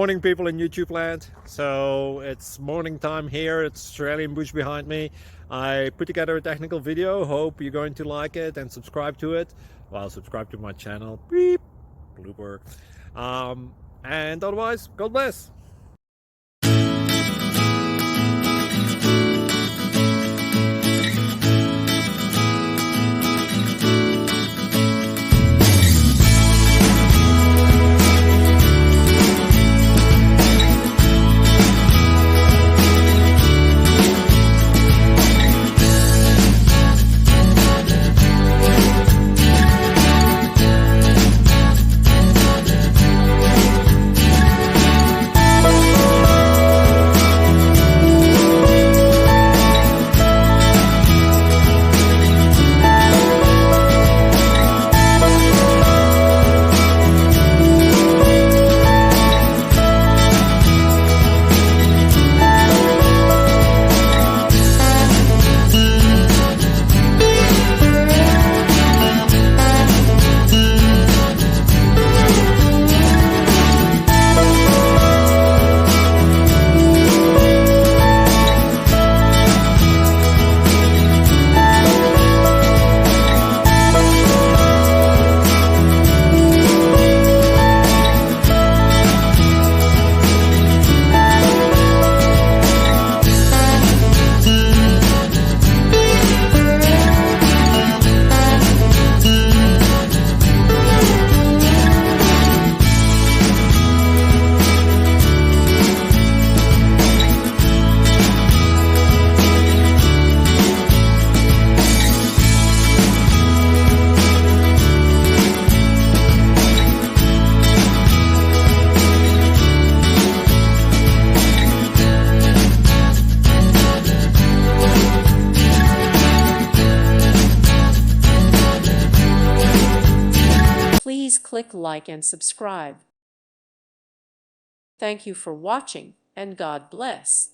Morning people in YouTube land. So it's morning time here. It's Australian bush behind me. I put together a technical video. Hope you're going to like it and subscribe to it. Well, subscribe to my channel. Beep. Blooper. And otherwise, God bless. Please click like and subscribe. Thank you for watching, and God bless.